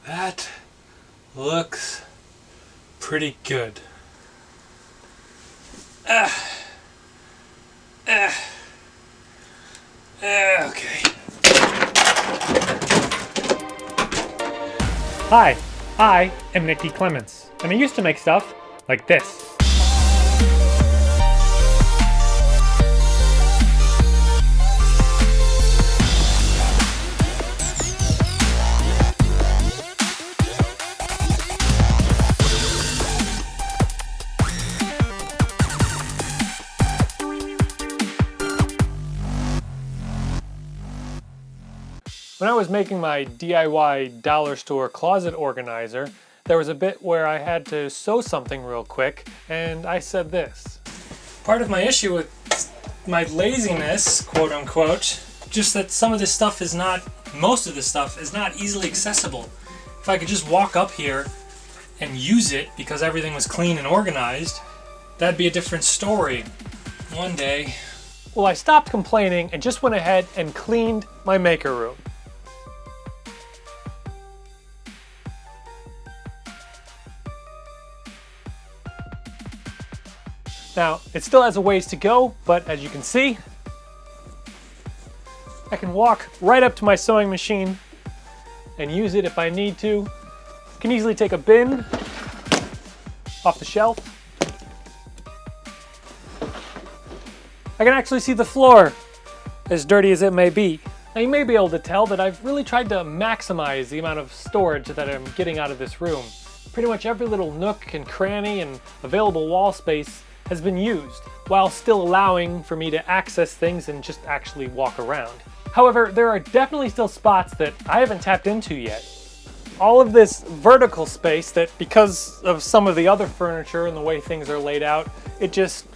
That looks pretty good. Okay. Hi, I am Nicky Clements, and I used to make stuff like this. When I was making my DIY dollar store closet organizer, there was a bit where I had to sew something real quick, and I said this. Part of my issue with my laziness, quote unquote, just that some of this stuff is not, most of this stuff is not easily accessible. If I could just walk up here and use it because everything was clean and organized, that'd be a different story. One day. Well, I stopped complaining and just went ahead and cleaned my maker room. Now, it still has a ways to go, but as you can see, I can walk right up to my sewing machine and use it if I need to. I can easily take a bin off the shelf. I can actually see the floor, as dirty as it may be. Now you may be able to tell that I've really tried to maximize the amount of storage that I'm getting out of this room. Pretty much every little nook and cranny and available wall space has been used, while still allowing for me to access things and just actually walk around. However, there are definitely still spots that I haven't tapped into yet. All of this vertical space that, because of some of the other furniture and the way things are laid out, it just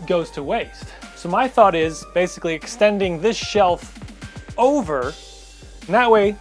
goes to waste. So my thought is basically extending this shelf over, and that way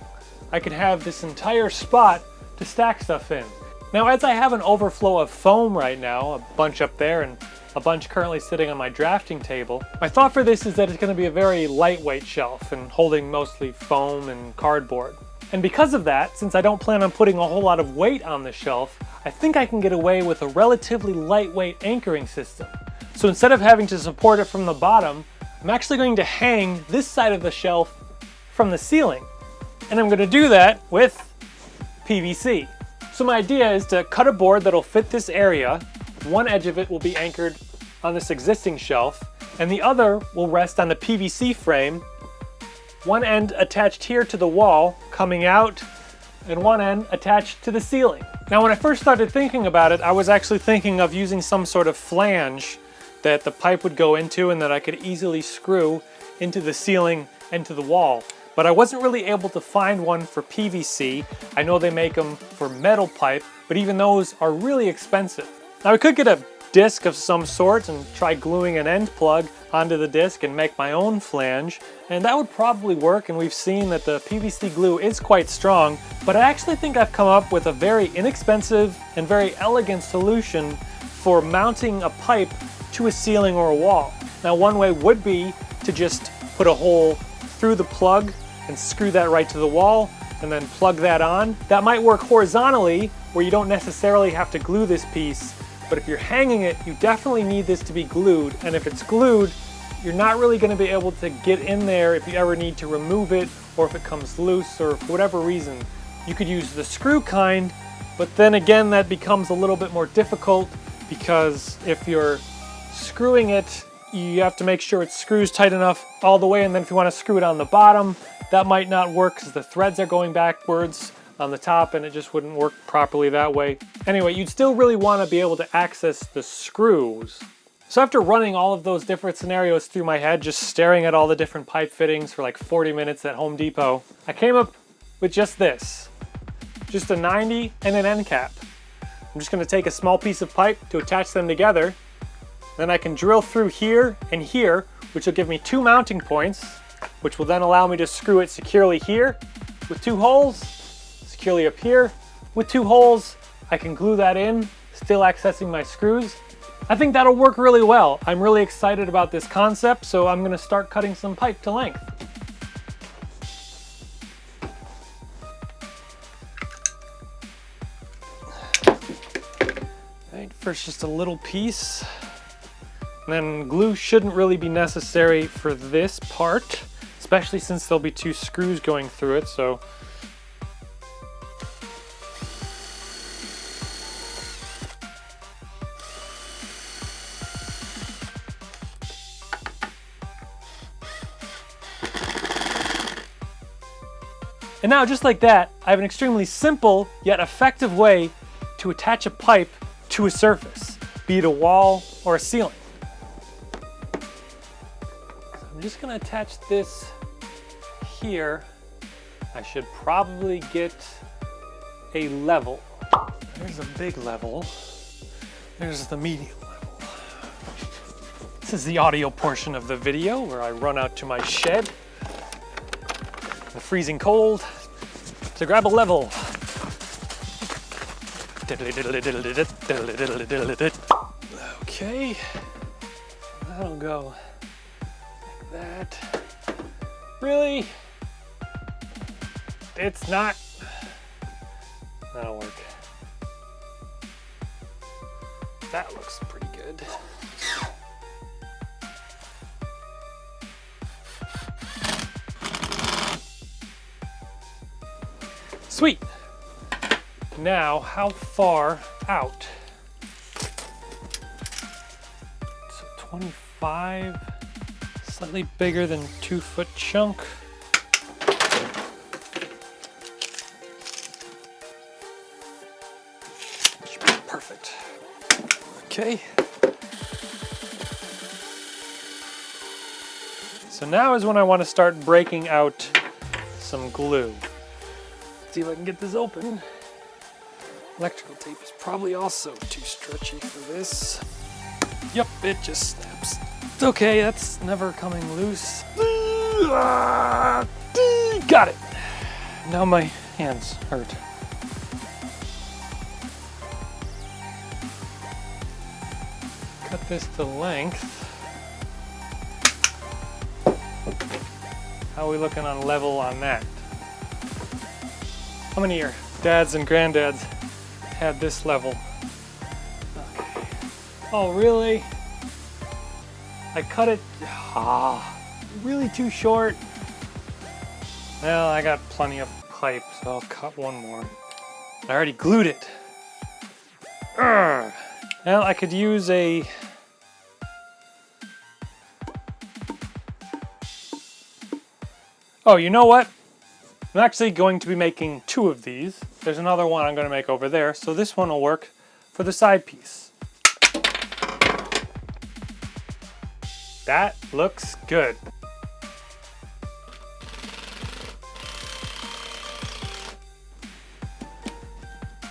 I could have this entire spot to stack stuff in. Now, as I have an overflow of foam right now, a bunch up there and a bunch currently sitting on my drafting table, my thought for this is that it's going to be a very lightweight shelf and holding mostly foam and cardboard. And because of that, since I don't plan on putting a whole lot of weight on the shelf, I think I can get away with a relatively lightweight anchoring system. So instead of having to support it from the bottom, I'm actually going to hang this side of the shelf from the ceiling. And I'm going to do that with PVC. So my idea is to cut a board that'll fit this area. One edge of it will be anchored on this existing shelf, and the other will rest on the PVC frame, one end attached here to the wall, coming out, and one end attached to the ceiling. Now, when I first started thinking about it, I was actually thinking of using some sort of flange that the pipe would go into and that I could easily screw into the ceiling and to the wall. But I wasn't really able to find one for PVC. I know they make them for metal pipe, but even those are really expensive. Now I could get a disc of some sort and try gluing an end plug onto the disc and make my own flange, and that would probably work, and we've seen that the PVC glue is quite strong, but I actually think I've come up with a very inexpensive and very elegant solution for mounting a pipe to a ceiling or a wall. Now one way would be to just put a hole through the plug and screw that right to the wall and then plug that on. That might work horizontally where you don't necessarily have to glue this piece, but if you're hanging it, you definitely need this to be glued, and if it's glued, you're not really going to be able to get in there if you ever need to remove it or if it comes loose or for whatever reason. You could use the screw kind, but then again that becomes a little bit more difficult because if you're screwing it, you have to make sure it screws tight enough all the way, and then if you want to screw it on the bottom, that might not work because the threads are going backwards on the top and it just wouldn't work properly that way. Anyway, you'd still really want to be able to access the screws. So after running all of those different scenarios through my head, just staring at all the different pipe fittings for like 40 minutes at Home Depot, I came up with just this. Just a 90 and an end cap. I'm just going to take a small piece of pipe to attach them together. Then I can drill through here and here, which will give me 2 mounting points, which will then allow me to screw it securely here with 2 holes, securely up here with 2 holes. I can glue that in, still accessing my screws. I think that'll work really well. I'm really excited about this concept, so I'm going to start cutting some pipe to length. First, just a little piece. And then glue shouldn't really be necessary for this part, especially since there'll be 2 screws going through it, so. And now, just like that, I have an extremely simple yet effective way to attach a pipe to a surface, be it a wall or a ceiling. So I'm just gonna attach this here. I should probably get a level. There's a big level. There's the medium level. This is the audio portion of the video where I run out to my shed in the freezing cold to grab a level. Okay, that'll go like that. Really? It's not. That'll work. That looks pretty good. Sweet. Now, how far out? So 25, slightly bigger than 2-foot chunk. Should be perfect. Okay. So now is when I want to start breaking out some glue. Let's see if I can get this open. Electrical tape is probably also too stretchy for this. Yep, it just snaps. It's okay, that's never coming loose. Got it. Now my hands hurt. Cut this to length. How are we looking on level on that? How many of your dads and granddads had this level? Okay. Oh, really? I cut it, really too short. Well, I got plenty of pipe, so I'll cut one more. I already glued it. Urgh. Well, I could use a... Oh, you know what? I'm actually going to be making 2 of these. There's another one I'm going to make over there, so this one will work for the side piece. That looks good.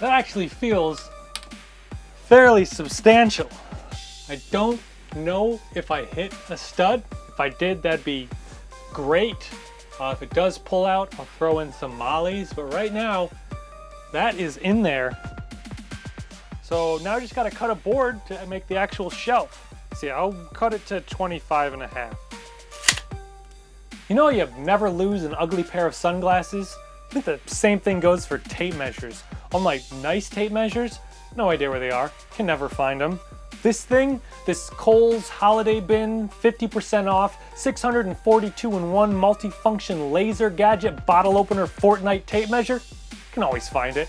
That actually feels fairly substantial. I don't know if I hit a stud. If I did, that'd be great. If it does pull out, I'll throw in some mollies, but right now, that is in there. So now I just gotta cut a board to make the actual shelf. See, I'll cut it to 25.5. You know you never lose an ugly pair of sunglasses? I think the same thing goes for tape measures. All my nice tape measures, no idea where they are, can never find them. This thing, this Kohl's Holiday Bin, 50% off, 642-in-1 multifunction laser gadget bottle opener Fortnite tape measure, can always find it.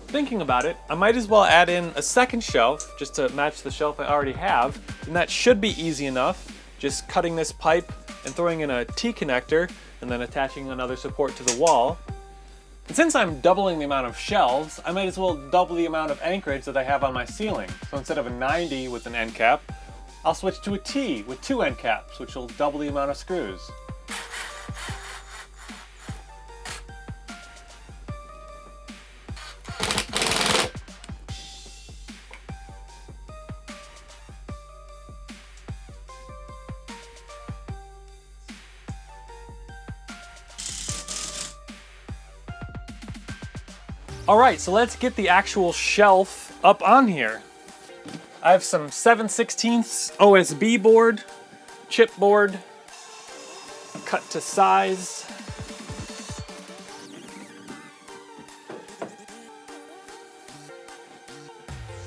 Thinking about it, I might as well add in a second shelf just to match the shelf I already have, and that should be easy enough. Just cutting this pipe and throwing in a T-connector and then attaching another support to the wall. And since I'm doubling the amount of shelves, I might as well double the amount of anchorage that I have on my ceiling. So instead of a 90 with an end cap, I'll switch to a T with 2 end caps, which will double the amount of screws. All right, so let's get the actual shelf up on here. I have some 7/16 OSB board, chipboard, cut to size.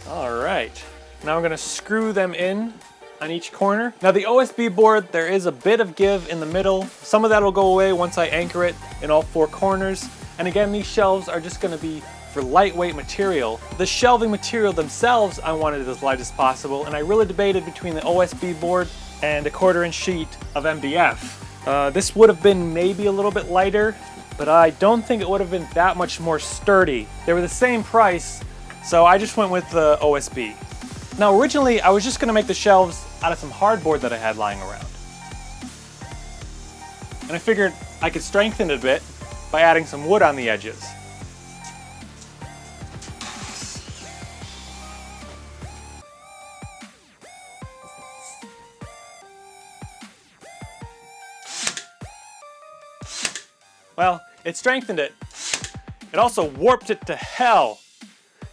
All right, now I'm gonna screw them in on each corner. Now the OSB board, there is a bit of give in the middle. Some of that will go away once I anchor it in all four corners. And again, these shelves are just gonna be for lightweight material. The shelving material themselves, I wanted as light as possible, and I really debated between the OSB board and a 1/4" sheet of MDF. This would have been maybe a little bit lighter, but I don't think it would have been that much more sturdy. They were the same price, so I just went with the OSB. Now originally, I was just gonna make the shelves out of some hardboard that I had lying around. And I figured I could strengthen it a bit by adding some wood on the edges. Well, it strengthened it. It also warped it to hell.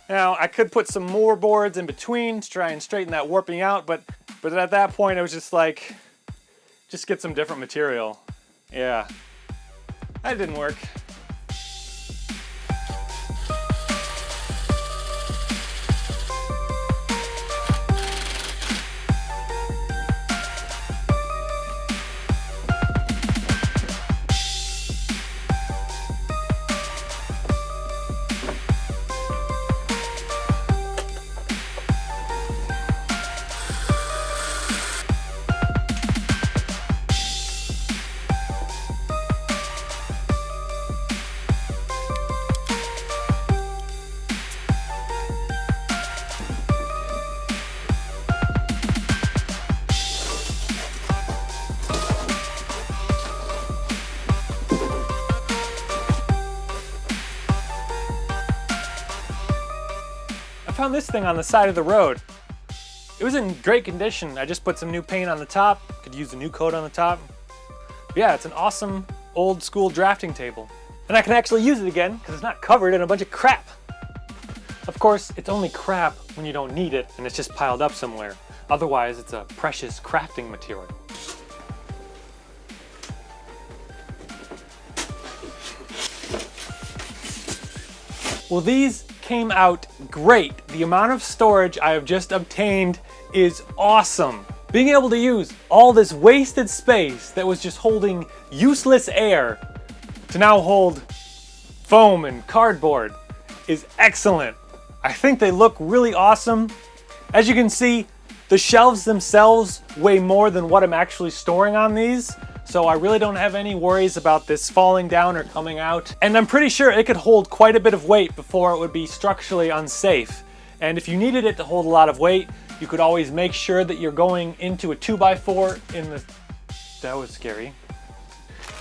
Now, I could put some more boards in between to try and straighten that warping out, but at that point, I was just like, just get some different material. Yeah, that didn't work. I found this thing on the side of the road. It was in great condition. I just put some new paint on the top. Could use a new coat on the top. But yeah, it's an awesome old school drafting table. And I can actually use it again because it's not covered in a bunch of crap. Of course, it's only crap when you don't need it and it's just piled up somewhere. Otherwise, it's a precious crafting material. Well, these came out great. The amount of storage I have just obtained is awesome. Being able to use all this wasted space that was just holding useless air to now hold foam and cardboard is excellent. I think they look really awesome. As you can see, the shelves themselves weigh more than what I'm actually storing on these. So I really don't have any worries about this falling down or coming out. And I'm pretty sure it could hold quite a bit of weight before it would be structurally unsafe. And if you needed it to hold a lot of weight, you could always make sure that you're going into a 2x4 in the... That was scary.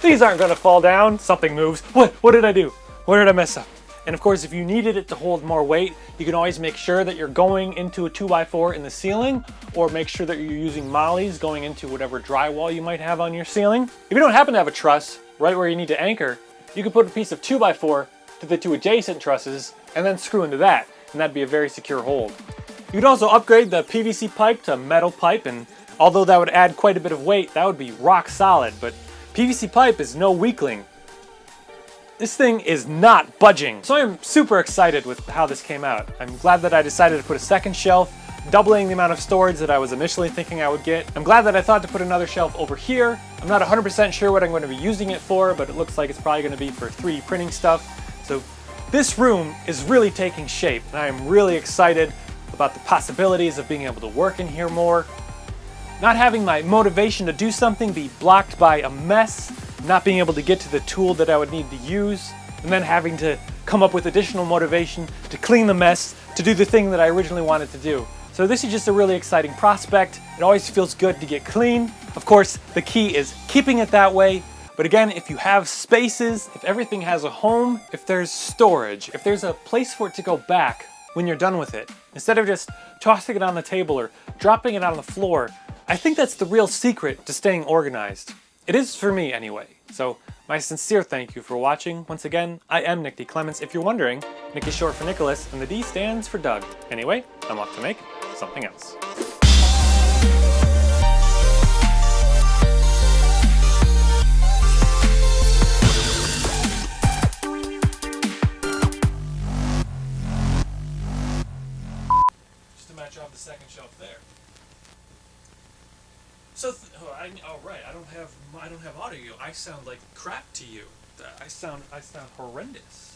These aren't gonna fall down. Something moves. What did I do? Where did I mess up? And of course, if you needed it to hold more weight, you can always make sure that you're going into a 2x4 in the ceiling, or make sure that you're using mollies going into whatever drywall you might have on your ceiling. If you don't happen to have a truss right where you need to anchor, you can put a piece of 2x4 to the two adjacent trusses and then screw into that, and that'd be a very secure hold. You could also upgrade the PVC pipe to metal pipe, and although that would add quite a bit of weight, that would be rock solid, but PVC pipe is no weakling. This thing is not budging. So I'm super excited with how this came out. I'm glad that I decided to put a second shelf, doubling the amount of storage that I was initially thinking I would get. I'm glad that I thought to put another shelf over here. I'm not 100% sure what I'm going to be using it for, but it looks like it's probably going to be for 3D printing stuff. So this room is really taking shape, and I am really excited about the possibilities of being able to work in here more. Not having my motivation to do something be blocked by a mess, not being able to get to the tool that I would need to use, and then having to come up with additional motivation to clean the mess, to do the thing that I originally wanted to do. So this is just a really exciting prospect. It always feels good to get clean. Of course, the key is keeping it that way. But again, if you have spaces, if everything has a home, if there's storage, if there's a place for it to go back when you're done with it, instead of just tossing it on the table or dropping it on the floor, I think that's the real secret to staying organized. It is for me anyway. So my sincere thank you for watching. Once again, I am Nick D. Clements. If you're wondering, Nick is short for Nicholas, and the D stands for Doug. Anyway, I'm off to make something else. Just to match off the second shelf there. So, right. I don't have audio. I sound like crap to you. I sound horrendous.